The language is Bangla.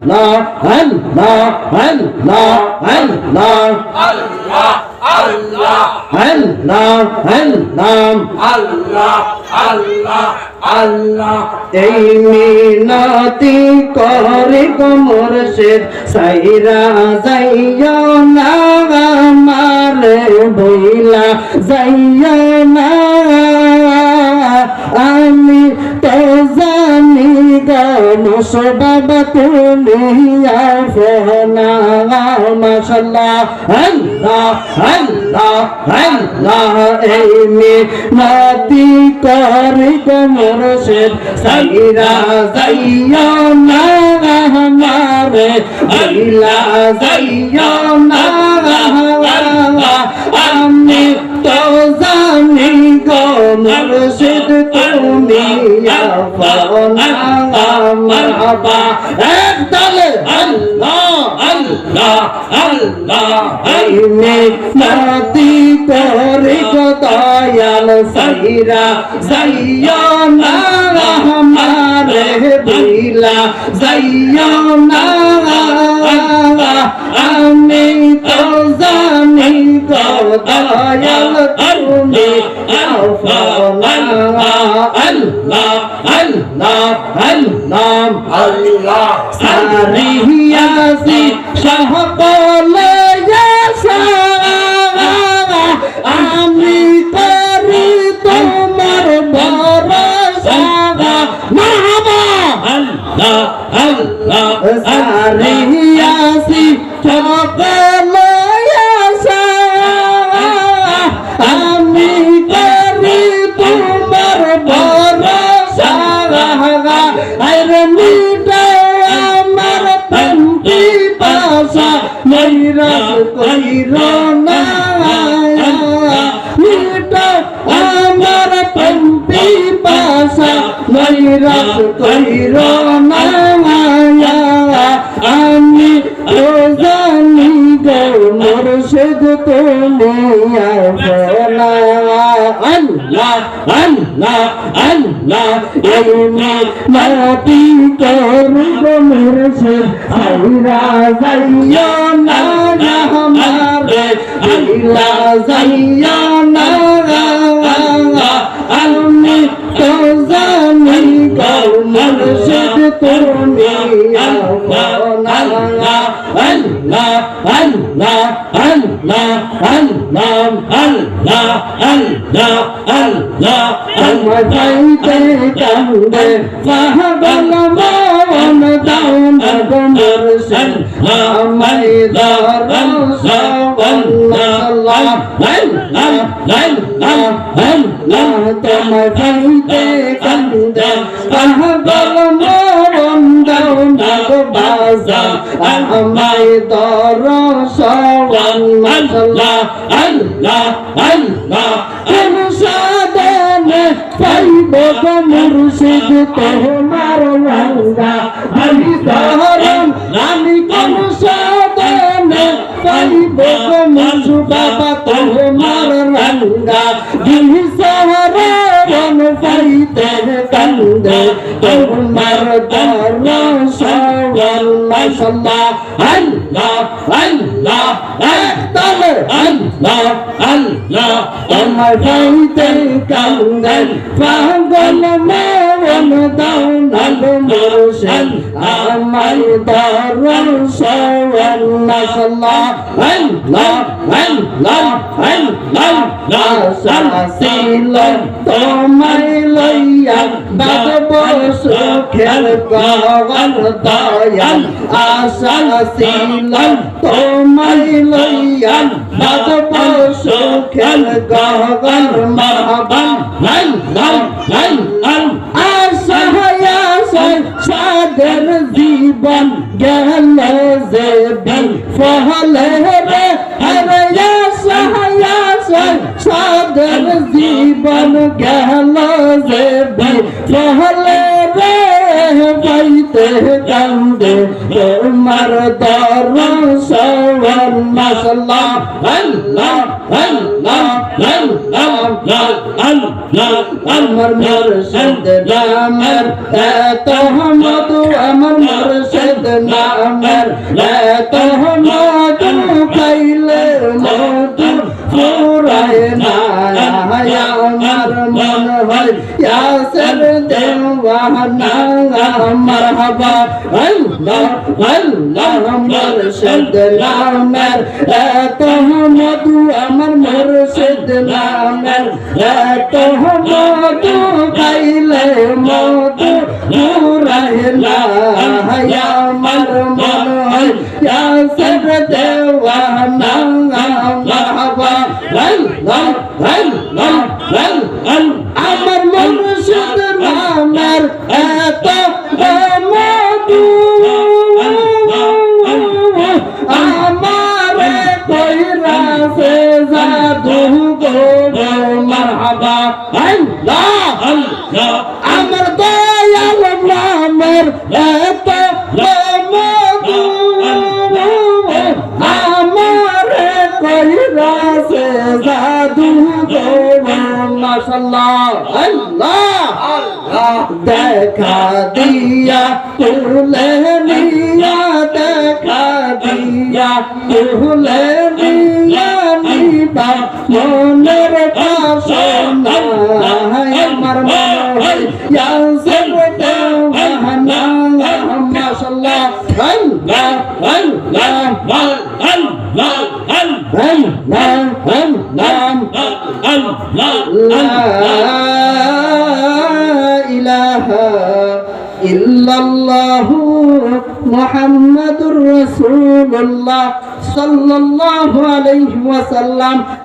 আল্লাহ আল্লাহ আল্লাহ আল্লাহ আল্লাহ আল্লাহ আল্লাহ আল্লাহ আল্লাহ আল্লাহ আল্লাহ এই মিনতি করে গো মুর্শিদ সাইরা যাইও না আমারে ভুইলা যাইও না আমি তো জানি গো মুসবাব তুমি আফনা মাশাআল্লাহ আল্লাহ আল্লাহ আল্লাহ এই মিনতি করে গো মুর্শিদ সাইরা যাইও না আমারে ভুইলা যাইও না আমি তো জানি গো মুর্শিদ তুমি আফনা মারহাবা একদলে আল্লাহ আল্লাহ আল্লাহ এই মিনতি করে গো দয়াল সাইরা যাইও না আমারে ভুইলা যাইও না আমি তো জানি গো দয়াল তুমি আফনা আল্লাহ আল্লাহ আল্লাহ আল্লাহ সারিয়াসি সকলে আমি করি তোমার ভরসা মাহবা আল্লাহ আল্লাহ সারিয়াসি সকলে আমি করি তোমার ভরসা আরে মিটা আমার তন্তি পাশা নৈরাশ কইর না মিটা আমার তন্তি পাশা নৈরাশ কইর না আমি তো জানি গো মুর্শিদ তুমি আফনা আল্লাহ আল্লাহ আল্লাহ এই মিনতি করে গো মুর্শিদ সাইরা যাইও না আমারে ভুইলা যাইও না আমি তো জানি গো মুর্শিদ তুমি আফনা আল্লাহ আল্লাহ আল্লাহ আল্লাহ আল্লাহ আল্লাহ আল্লাহ আমার যাইতে কান্দে পাগল মন দাও না গো মুর্শিদ আমায় দরস আল্লাহ আল্লাহ আল্লাহ তোমার যাইতে কান্দে পাগল মন দাও না গো বাজার আমায় দরস আল্লাহ আল্লাহ আল্লাহ সাদনে পাইব গো মুর্শিদ তোমার রঙ্গা আমি ধরম আমি কোন সাদনে পাইব গো মুর্শিদ বাবা তোমার রঙ্গা দিল সহরে রন পাইতে কান্দে তোমার দরস আল্লাহ আল্লাহ আল্লাহ একদলে আল্লাহ আল্লাহ তোমার যাইতে কান্দে পাগল মন দাও না গো মুর্শিদ আমায় দরস আল্লাহ আল্লাহ আল্লাহ আল্লাহ সাসিল তোমায় লইয়া বাদব সুখের গগন দয়াল আশাসিল তোমায় লইয়া বাদব সুখের গগন মাহবান সাদের জীবন গেল যে ফলে রে হরে সাদের জীবন গেল যে ফলে রে পাইতে কান্দে তোমার দরস আল্লাহ আল্লাহ আল্লাহ আমার মুর্শিদ নামের এত মধু আমার মুর্শিদ নামের এত মধু খাইলে মধু ফুরায় না আমার মন হয় ইয়াসের দেওয়ানা মারহাবা আল্লাহ আল্লাহ মুর্শিদ নামের এত মধু আমার মুর্শিদ নামের এত মধু খাইলে মধু ফুরায় না আমার মন হয় ইয়াসের দেওয়ানা মারহাবা আল্লাহ আল্লাহ আমার মুর্শিদ নামের এত মধু আমারে কইরাছে জাদু গো মারহাবা আল্লাহ আমার দয়াল নামের এত মধু আমারে কইরাছে জাদু গো মাশাআল্লাহ আল্লাহ দেখা দিয়া তুলে নিয়া দেখা দিয়া তুলে নিয়া নিবা মনের বাসনা আমার মনে ইয়াসির দেওয়ানা মাশাআল্লাহ আল্লাহ আল্লাহ ইল্লাল্লাহু মুহাম্মাদুর রাসূলুল্লাহ সাল্লাল্লাহু আলাইহি ওয়াসাল্লাম।